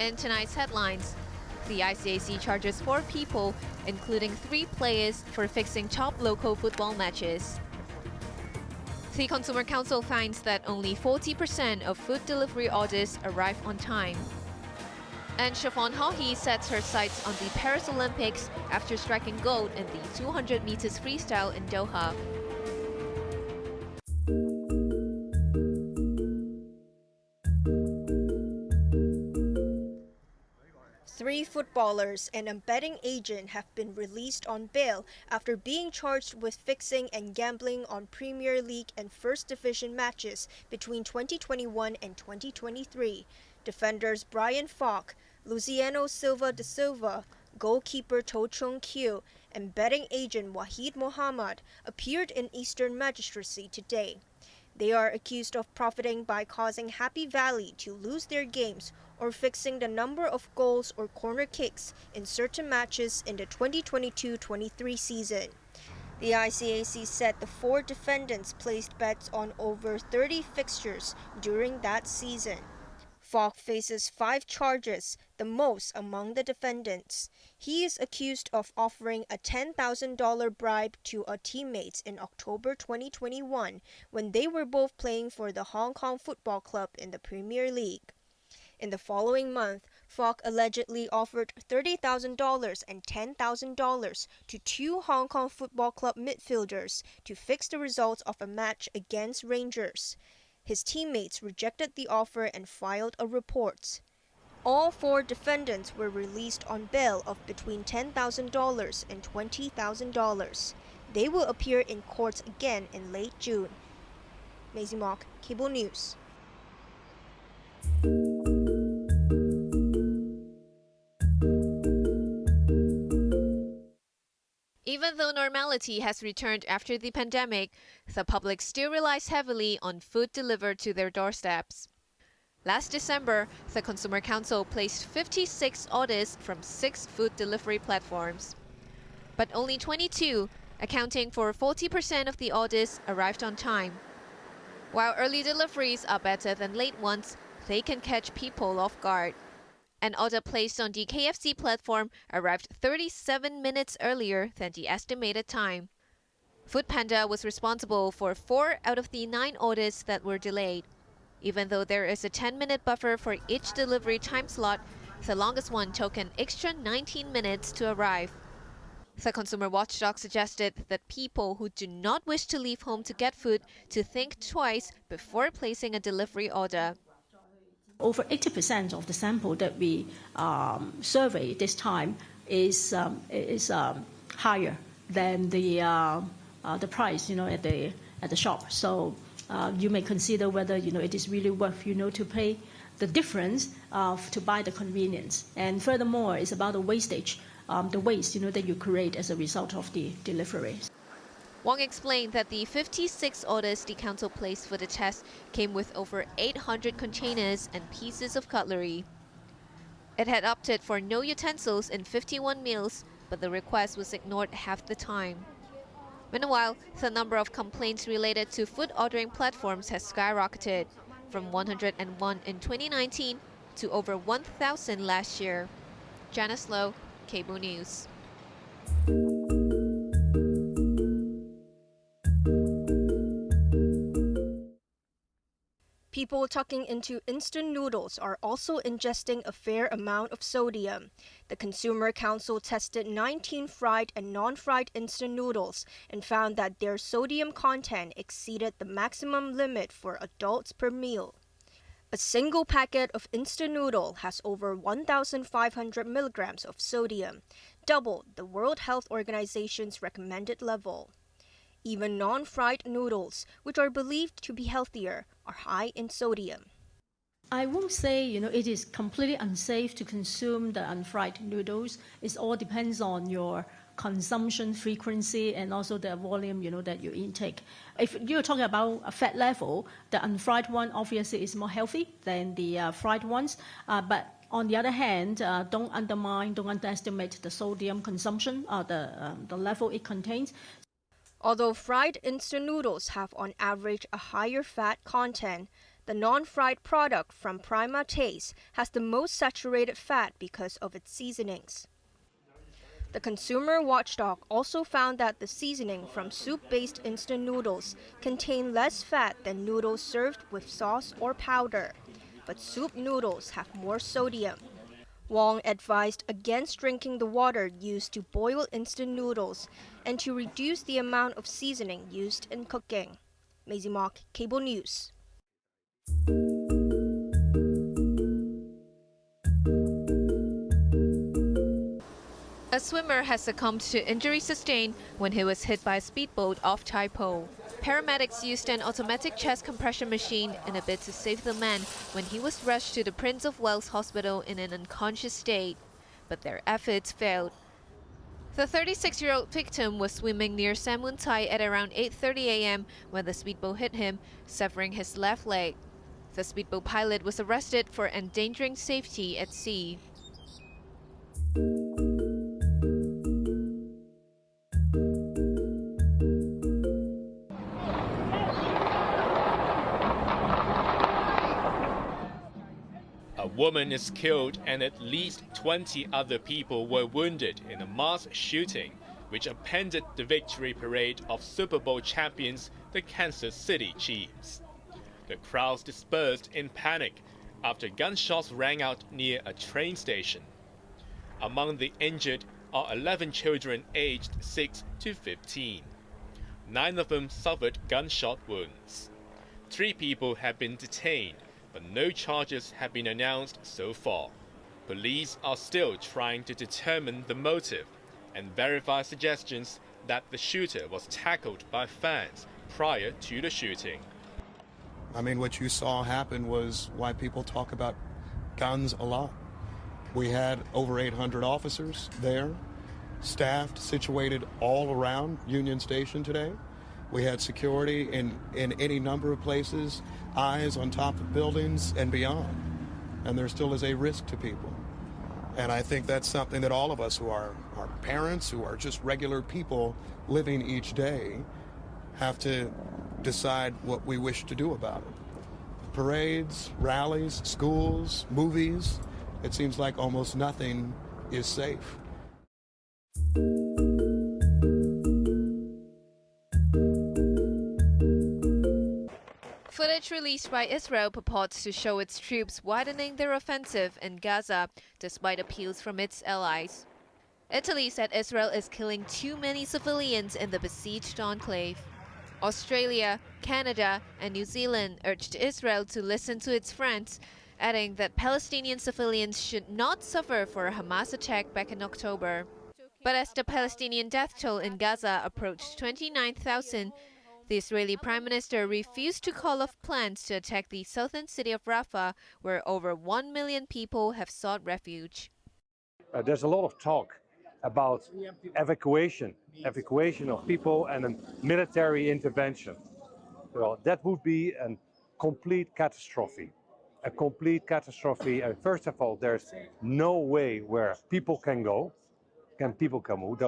In tonight's headlines, the ICAC charges 4 people, including 3 players, for fixing top local football matches. The Consumer Council finds that only 40% of food delivery orders arrive on time. And Siobhan Haughey sets her sights on the Paris Olympics after striking gold in the 200 meters freestyle in Doha. Three footballers and a betting agent have been released on bail after being charged with fixing and gambling on Premier League and First Division matches between 2021 and 2023. Defenders Brian Falk, Luciano Silva da Silva, goalkeeper To Chung Kyu, and betting agent Wahid Mohammed appeared in Eastern Magistracy today. They are accused of profiting by causing Happy Valley to lose their games or fixing the number of goals or corner kicks in certain matches in the 2022-23 season. The ICAC said the 4 defendants placed bets on over 30 fixtures during that season. Falk faces 5 charges, the most among the defendants. He is accused of offering a $10,000 bribe to a teammate in October 2021 when they were both playing for the Hong Kong Football Club in the Premier League. In the following month, Falk allegedly offered $30,000 and $10,000 to 2 Hong Kong Football Club midfielders to fix the results of a match against Rangers. His teammates rejected the offer and filed a report. All 4 defendants were released on bail of between $10,000 and $20,000. They will appear in court again in late June. Maisie Mock, Cable News. Even though normality has returned after the pandemic, the public still relies heavily on food delivered to their doorsteps. Last December, the Consumer Council placed 56 orders from 6 food delivery platforms. But only 22, accounting for 40% of the orders, arrived on time. While early deliveries are better than late ones, they can catch people off guard. An order placed on the KFC platform arrived 37 minutes earlier than the estimated time. Foodpanda was responsible for 4 out of the 9 orders that were delayed. Even though there is a 10-minute buffer for each delivery time slot, the longest one took an extra 19 minutes to arrive. The consumer watchdog suggested that people who do not wish to leave home to get food to think twice before placing a delivery order. Over 80% of the sample that we survey this time is higher than the price, at the shop. So you may consider whether it is really worth to pay the difference to buy the convenience. And furthermore, it's about the wastage, the waste that you create as a result of the delivery. Wong explained that the 56 orders the council placed for the test came with over 800 containers and pieces of cutlery. It had opted for no utensils in 51 meals, but the request was ignored half the time. Meanwhile, the number of complaints related to food ordering platforms has skyrocketed, from 101 in 2019 to over 1,000 last year. Janice Low, Cable News. People tucking into instant noodles are also ingesting a fair amount of sodium. The Consumer Council tested 19 fried and non-fried instant noodles and found that their sodium content exceeded the maximum limit for adults per meal. A single packet of instant noodle has over 1,500 milligrams of sodium, double the World Health Organization's recommended level. Even non-fried noodles, which are believed to be healthier, are high in sodium. I won't say, it is completely unsafe to consume the unfried noodles. It all depends on your consumption frequency and also the volume, that you intake. If you're talking about a fat level, the unfried one obviously is more healthy than the fried ones. But on the other hand, don't underestimate the sodium consumption, the level it contains. Although fried instant noodles have on average a higher fat content, The non-fried product from Prima Taste has the most saturated fat because of its seasonings. The consumer watchdog also found that the seasoning from soup-based instant noodles contain less fat than noodles served with sauce or powder, but soup noodles have more sodium. Wong advised against drinking the water used to boil instant noodles and to reduce the amount of seasoning used in cooking. Maisie Mock, Cable News. A swimmer has succumbed to injury sustained when he was hit by a speedboat off Tai Po. Paramedics used an automatic chest compression machine in a bid to save the man when he was rushed to the Prince of Wales Hospital in an unconscious state, but their efforts failed. The 36-year-old victim was swimming near Sam Mun Tai at around 8:30 a.m. when the speedboat hit him, severing his left leg. The speedboat pilot was arrested for endangering safety at sea. A woman is killed and at least 20 other people were wounded in a mass shooting, which appended the victory parade of Super Bowl champions, the Kansas City Chiefs. The crowds dispersed in panic after gunshots rang out near a train station. Among the injured are 11 children aged 6 to 15. 9 of them suffered gunshot wounds. 3 people have been detained, but no charges have been announced so far. Police are still trying to determine the motive and verify suggestions that the shooter was tackled by fans prior to the shooting. I mean, what you saw happen was why people talk about guns a lot. We had over 800 officers there, staffed, situated all around Union Station today. We had security in any number of places, eyes on top of buildings and beyond. And there still is a risk to people. And I think that's something that all of us who are parents, who are just regular people living each day, have to decide what we wish to do about it. Parades, rallies, schools, movies, it seems like almost nothing is safe. Footage released by Israel purports to show its troops widening their offensive in Gaza despite appeals from its allies. Italy said Israel is killing too many civilians in the besieged enclave. Australia, Canada, and New Zealand urged Israel to listen to its friends, adding that Palestinian civilians should not suffer for a Hamas attack back in October. But as the Palestinian death toll in Gaza approached 29,000, the Israeli Prime Minister refused to call off plans to attack the southern city of Rafah, where over 1 million people have sought refuge. There's a lot of talk about evacuation of people and a military intervention. Well, that would be a complete catastrophe. A complete catastrophe. And first of all, there's no way where people can go. People can move.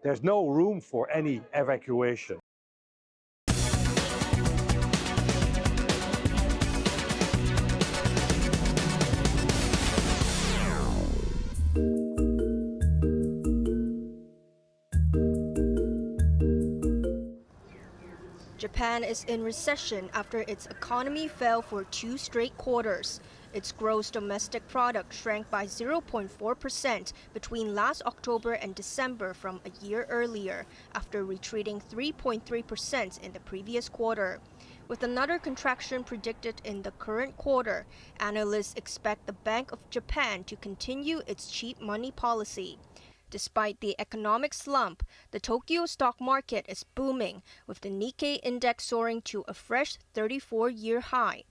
There's no room for any evacuation. Japan is in recession after its economy fell for 2 straight quarters. Its gross domestic product shrank by 0.4% between last October and December from a year earlier, after retreating 3.3% in the previous quarter. With another contraction predicted in the current quarter, analysts expect the Bank of Japan to continue its cheap money policy. Despite the economic slump, the Tokyo stock market is booming, with the Nikkei index soaring to a fresh 34-year high.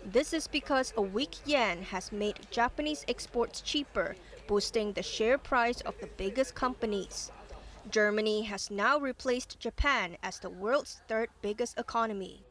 This is because a weak yen has made Japanese exports cheaper, boosting the share price of the biggest companies. Germany has now replaced Japan as the world's 3rd biggest economy.